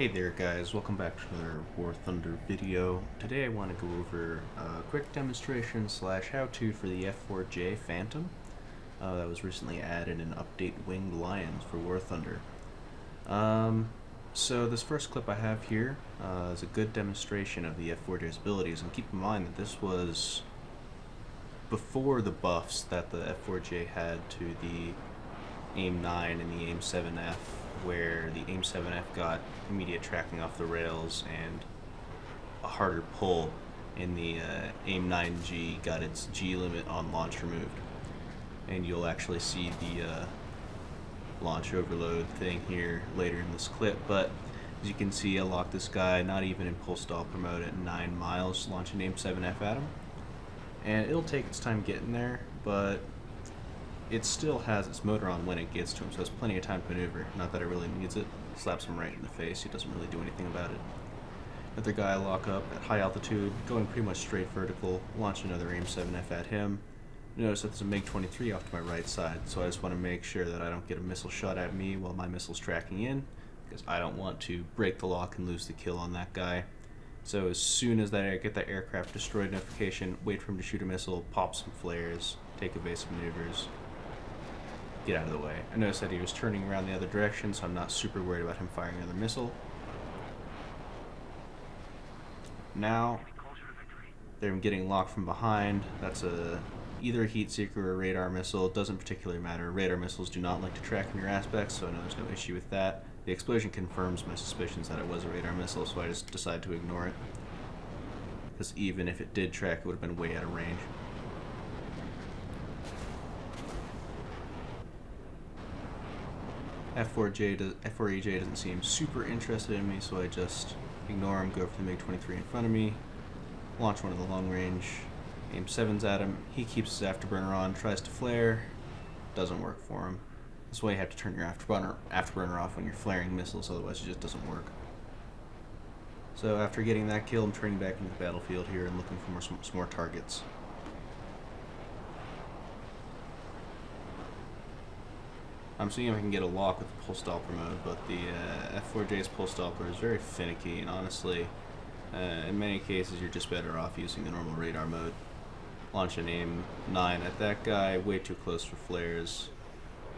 Hey there guys, welcome back to another War Thunder video. Today I want to go over a quick demonstration slash how-to for the F4J Phantom that was recently added in Update Winged Lions for War Thunder. So this first clip I have here is a good demonstration of the F4J's abilities, and keep in mind that this was before the buffs that the F4J had to the AIM-9 and the AIM-7F, where the AIM-7F got immediate tracking off the rails and a harder pull, and the AIM-9G got its G limit on launch removed. And you'll actually see the launch overload thing here later in this clip, but as you can see, I locked this guy not even in pull stall promote at 9 miles, launching AIM-7F at him. And it'll take its time getting there, but it still has its motor on when it gets to him, so it's plenty of time to maneuver. Not that it really needs it. Slaps him right in the face. He doesn't really do anything about it. Another guy I lock up at high altitude, going pretty much straight vertical, launch another AIM-7F at him. Notice that there's a MiG-23 off to my right side, so I just want to make sure that I don't get a missile shot at me while my missile's tracking in, because I don't want to break the lock and lose the kill on that guy. So as soon as I get that aircraft destroyed notification, wait for him to shoot a missile, pop some flares, take evasive maneuvers, get out of the way. I noticed that he was turning around the other direction, so I'm not super worried about him firing another missile. Now, they're getting locked from behind. That's either a heat seeker or a radar missile. It doesn't particularly matter. Radar missiles do not like to track in your aspects, so I know there's no issue with that. The explosion confirms my suspicions that it was a radar missile, so I just decided to ignore it. Because even if it did track, it would have been way out of range. F4EJ doesn't seem super interested in me, so I just ignore him, go for the MiG-23 in front of me, launch one of the long-range AIM-7s at him. He keeps his afterburner on, tries to flare, doesn't work for him. That's why you have to turn your afterburner off when you're flaring missiles, otherwise it just doesn't work. So after getting that kill, I'm turning back into the battlefield here and looking for some more targets. I'm seeing if I can get a lock with the pull stopper mode, but the F4J's pull stopper is very finicky, and honestly, in many cases you're just better off using the normal radar mode. Launch an AIM-9 at that guy, way too close for flares,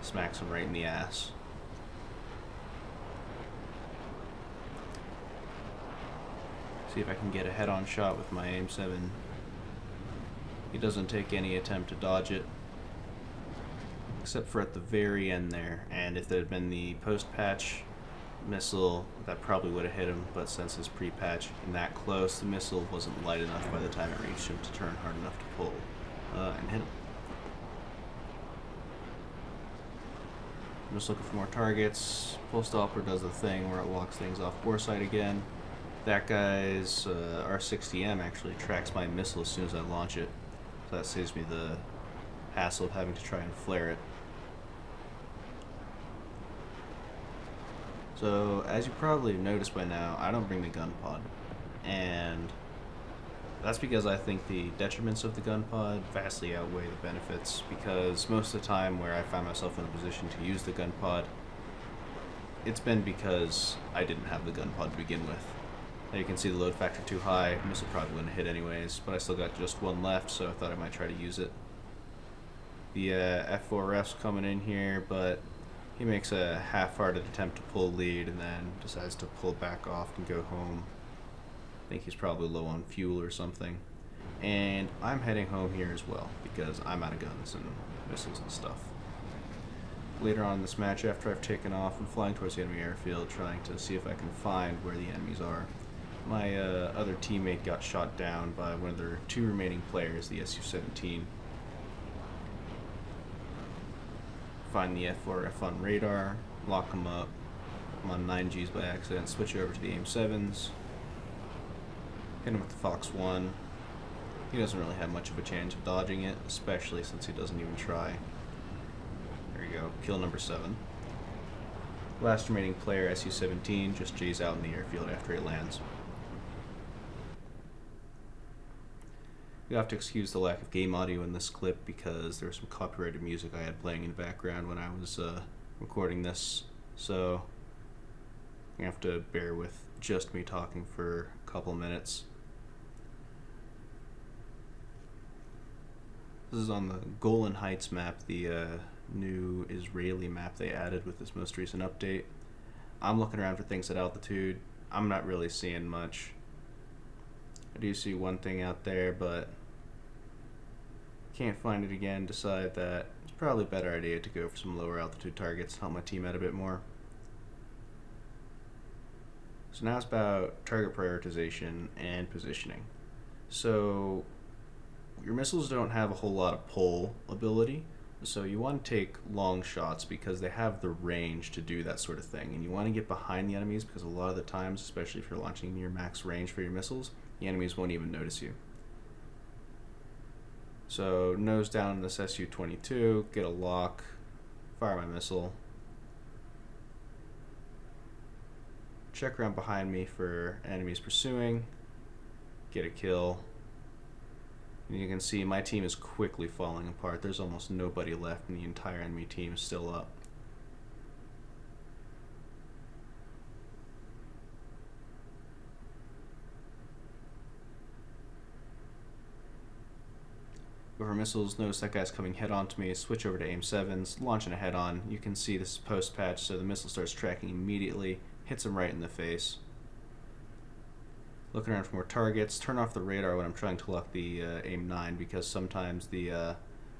smacks him right in the ass. See if I can get a head-on shot with my AIM-7. He doesn't take any attempt to dodge it, except for at the very end there, and if there had been the post-patch missile, that probably would have hit him, but since it's pre-patch and that close, the missile wasn't light enough by the time it reached him to turn hard enough to pull and hit him. I'm just looking for more targets. Pull stopper does the thing where it locks things off bore sight again. That guy's R60M actually tracks my missile as soon as I launch it, so that saves me the hassle of having to try and flare it. So, as you probably noticed by now, I don't bring the gun pod, and that's because I think the detriments of the gun pod vastly outweigh the benefits, because most of the time where I find myself in a position to use the gun pod, it's been because I didn't have the gun pod to begin with. Now you can see the load factor too high, missile probably wouldn't hit anyways, but I still got just one left, so I thought I might try to use it. The F4F's coming in here, but he makes a half-hearted attempt to pull lead and then decides to pull back off and go home. I think he's probably low on fuel or something. And I'm heading home here as well, because I'm out of guns and missiles and stuff. Later on in this match, after I've taken off, I'm flying towards the enemy airfield, trying to see if I can find where the enemies are. My other teammate got shot down by one of their two remaining players, the Su-17. Find the F4F on radar, lock them up. I'm on 9Gs by accident, switch over to the AIM-7s, hit him with the Fox 1. He doesn't really have much of a chance of dodging it, especially since he doesn't even try. There you go, kill number 7. Last remaining player, Su-17, just J's out in the airfield after he lands. You have to excuse the lack of game audio in this clip because there's some copyrighted music I had playing in the background when I was recording this. So You have to bear with just me talking for a couple minutes. This is on the Golan Heights map, the new Israeli map they added with this most recent update. I'm looking around for things at altitude. I'm not really seeing much. I do see one thing out there, but can't find it again. Decide that it's probably a better idea to go for some lower altitude targets, help my team out a bit more. So now it's about target prioritization and positioning. So your missiles don't have a whole lot of pull ability, so you want to take long shots because they have the range to do that sort of thing. And you want to get behind the enemies because a lot of the times, especially if you're launching near max range for your missiles, the enemies won't even notice you. So nose down in this Su-22, get a lock, fire my missile. Check around behind me for enemies pursuing, get a kill. And you can see my team is quickly falling apart. There's almost nobody left and the entire enemy team is still up. Go for missiles, notice that guy's coming head on to me, switch over to aim 7s, launching a head on. You can see this is post patch, so the missile starts tracking immediately, hits him right in the face. Looking around for more targets. Turn off the radar when I'm trying to lock the aim 9 because sometimes the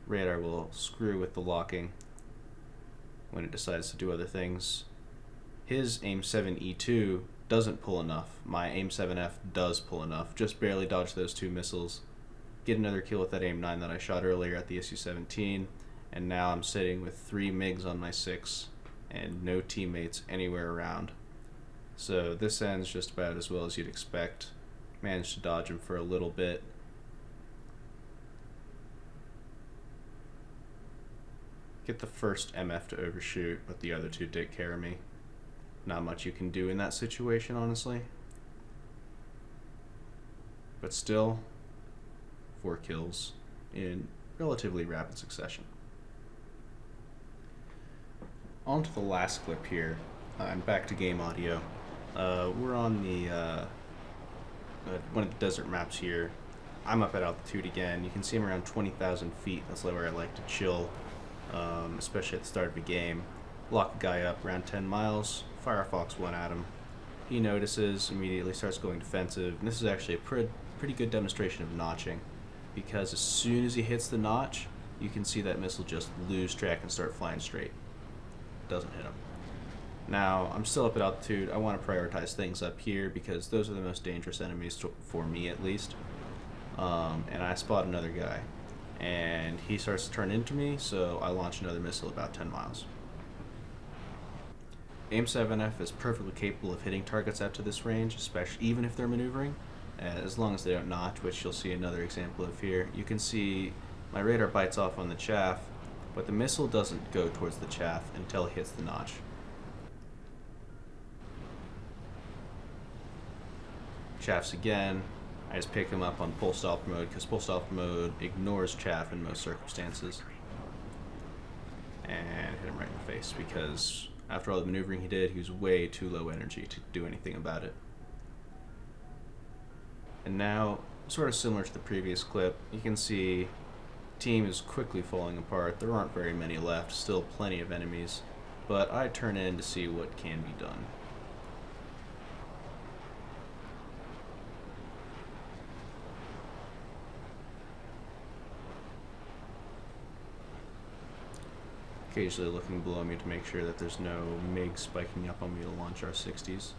radar will screw with the locking when it decides to do other things. His aim 7 E2 doesn't pull enough. My aim 7F does pull enough. Just barely dodge those two missiles. Get another kill with that aim 9 that I shot earlier at the Su-17, and now I'm sitting with 3 MiGs on my 6 and no teammates anywhere around. So this ends just about as well as you'd expect. Managed to dodge him for a little bit. Get the first MF to overshoot, but the other two take care of me. Not much you can do in that situation, honestly. But still, 4 kills in relatively rapid succession. On to the last clip here. I'm back to game audio. We're on the one of the desert maps here. I'm up at altitude again. You can see I'm around 20,000 feet. That's where I like to chill, especially at the start of a game. Lock a guy up around 10 miles. Firefox 1 at him. He notices, immediately starts going defensive. And this is actually a pretty good demonstration of notching, because as soon as he hits the notch, you can see that missile just lose track and start flying straight. Doesn't hit him. Now, I'm still up at altitude. I want to prioritize things up here because those are the most dangerous enemies for me, at least. And I spot another guy, and he starts to turn into me, so I launch another missile about 10 miles. Aim 7F is perfectly capable of hitting targets out to this range, especially even if they're maneuvering, as long as they don't notch, which you'll see another example of here. You can see my radar bites off on the chaff, but the missile doesn't go towards the chaff until it hits the notch. Chaffs again. I just pick him up on pull stop mode because pull stop mode ignores chaff in most circumstances. And hit him right in the face because after all the maneuvering he did, he was way too low energy to do anything about it. And now, sort of similar to the previous clip, you can see the team is quickly falling apart. There aren't very many left, still plenty of enemies, but I turn in to see what can be done. Occasionally looking below me to make sure that there's no MiG spiking up on me to launch our 60s.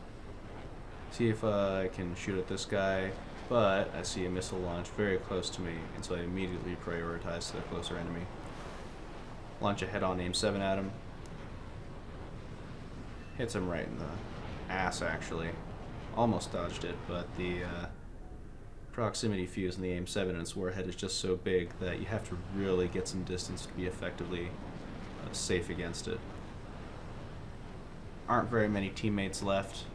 See if I can shoot at this guy, but I see a missile launch very close to me, and so I immediately prioritize the closer enemy. Launch a head-on aim 7 at him. Hits him right in the ass, actually. Almost dodged it, but the proximity fuse in the aim 7 and its warhead is just so big that you have to really get some distance to be effectively safe against it. Aren't very many teammates left.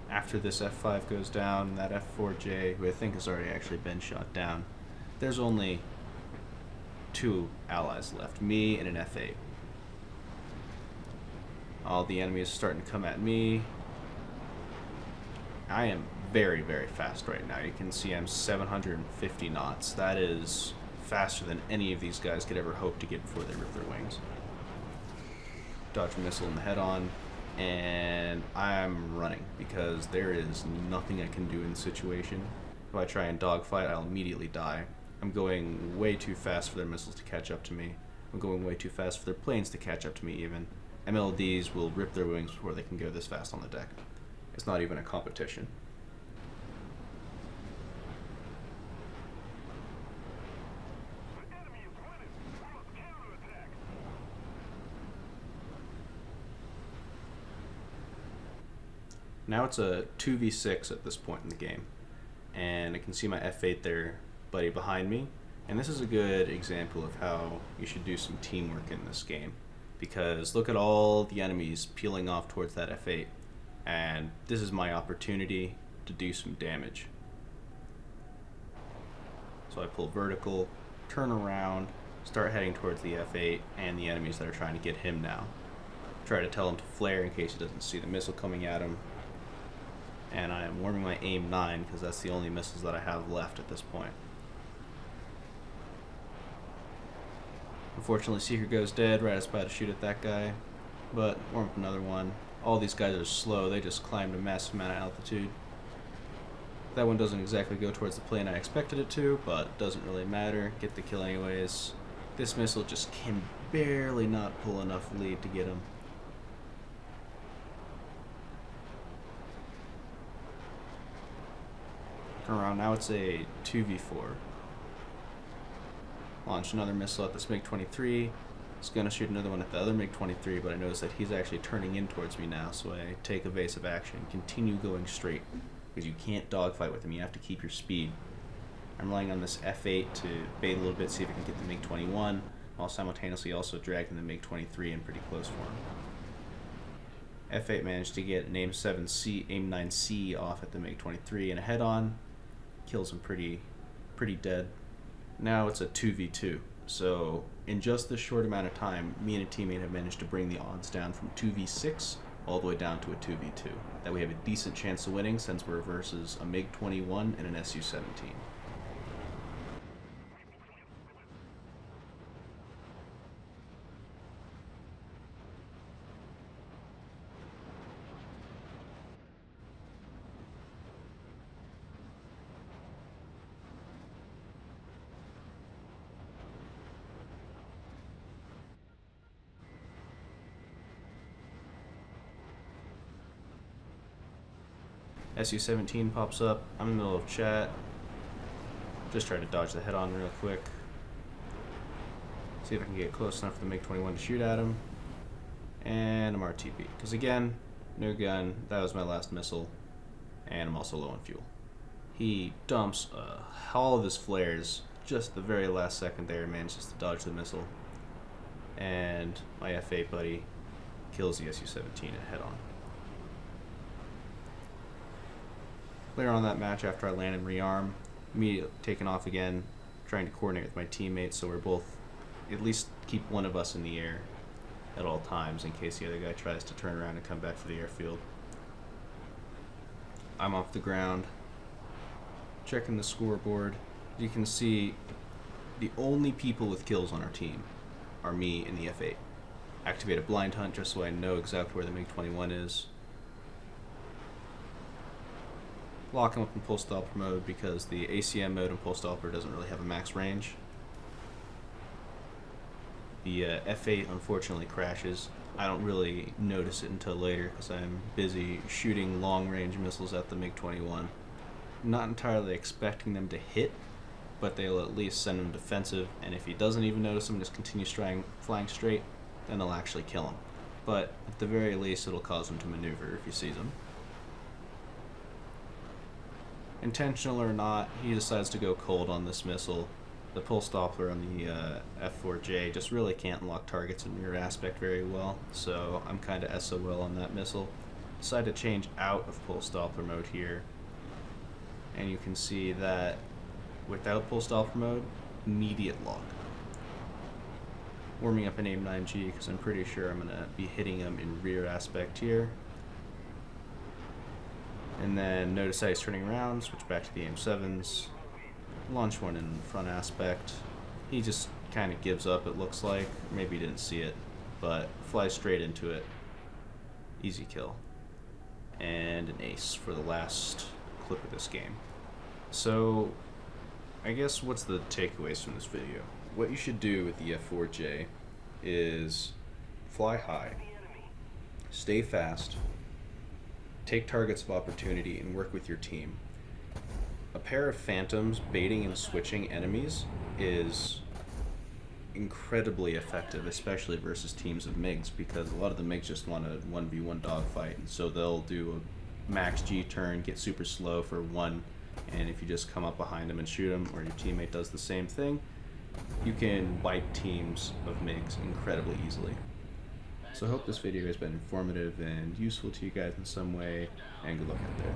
After this F5 goes down, that F4J, who I think has already actually been shot down, there's only 2 allies left, me and an F8. All the enemies are starting to come at me. I am very, very fast right now. You can see I'm 750 knots. That is faster than any of these guys could ever hope to get before they rip their wings. Dodge a missile in the head-on, and I'm running because there is nothing I can do in the situation. If I try and dogfight, I'll immediately die. I'm going way too fast for their missiles to catch up to me. I'm going way too fast for their planes to catch up to me even. MLDs will rip their wings before they can go this fast on the deck. It's not even a competition. Now it's a 2v6 at this point in the game, and I can see my F8 there, buddy behind me, and this is a good example of how you should do some teamwork in this game, because look at all the enemies peeling off towards that F8, and this is my opportunity to do some damage. So I pull vertical, turn around, start heading towards the F8 and the enemies that are trying to get him now. Try to tell him to flare in case he doesn't see the missile coming at him. And I am warming my aim 9 because that's the only missiles that I have left at this point. Unfortunately, Seeker goes dead right as I was about to shoot at that guy, but warm up another one. All these guys are slow, they just climbed a massive amount of altitude. That one doesn't exactly go towards the plane I expected it to, but it doesn't really matter. Get the kill anyways. This missile just can barely not pull enough lead to get him. Turn around, now it's a 2v4. Launch another missile at this MiG-23. It's going to shoot another one at the other MiG-23, but I notice that he's actually turning in towards me now, so I take evasive action. Continue going straight, because you can't dogfight with him. You have to keep your speed. I'm relying on this F8 to bait a little bit, see if I can get the MiG-21, while simultaneously also dragging the MiG-23 in pretty close for him. F8 managed to get an AIM 9C off at the MiG-23 and a head-on. Kills him pretty dead. Now it's a 2v2. So in just this short amount of time, me and a teammate have managed to bring the odds down from 2v6 all the way down to a 2v2. That we have a decent chance of winning since we're versus a MiG-21 and an Su-17. Su-17 pops up. I'm in the middle of chat. Just try to dodge the head-on real quick. See if I can get close enough for the MiG-21 to shoot at him. And I'm RTB. Because again, no gun. That was my last missile. And I'm also low on fuel. He dumps all of his flares just the very last second there and manages to dodge the missile. And my F8 buddy kills the Su-17 at head-on. Later on that match, after I land and rearm, me taking off again, trying to coordinate with my teammates so we're both, at least keep one of us in the air at all times in case the other guy tries to turn around and come back for the airfield. I'm off the ground, checking the scoreboard. You can see the only people with kills on our team are me and the F8. Activate a blind hunt just so I know exactly where the MiG-21 is. Lock him up in pulse Doppler mode because the ACM mode in pulse Doppler doesn't really have a max range. The F8 unfortunately crashes. I don't really notice it until later because I'm busy shooting long range missiles at the MiG-21. Not entirely expecting them to hit, but they'll at least send him defensive, and if he doesn't even notice him, just continue flying straight, then they'll actually kill him. But at the very least, it'll cause him to maneuver if he sees him. Intentional or not, he decides to go cold on this missile. The pulse Doppler on the F4J just really can't lock targets in mirror aspect very well, so I'm kind of SOL on that missile. Decide to change out of pulse Doppler mode here, and you can see that without pulse Doppler mode, immediate lock. Warming up an AIM 9G because I'm pretty sure I'm going to be hitting him in rear aspect here. And And then notice how he's turning around, switch back to the aim-7s, launch one in front aspect. He just kind of gives up, it looks like. Maybe he didn't see it, but flies straight into it. Easy kill. And an ace for the last clip of this game. So, I guess what's the takeaways from this video? What you should do with the F4J is fly high, stay fast, take targets of opportunity, and work with your team. A pair of phantoms baiting and switching enemies is incredibly effective, especially versus teams of MiGs, because a lot of the MiGs just want a 1v1 dogfight, and so they'll do a max G turn, get super slow for one, and if you just come up behind them and shoot them, or your teammate does the same thing, you can wipe teams of MiGs incredibly easily. So I hope this video has been informative and useful to you guys in some way, and good luck out there.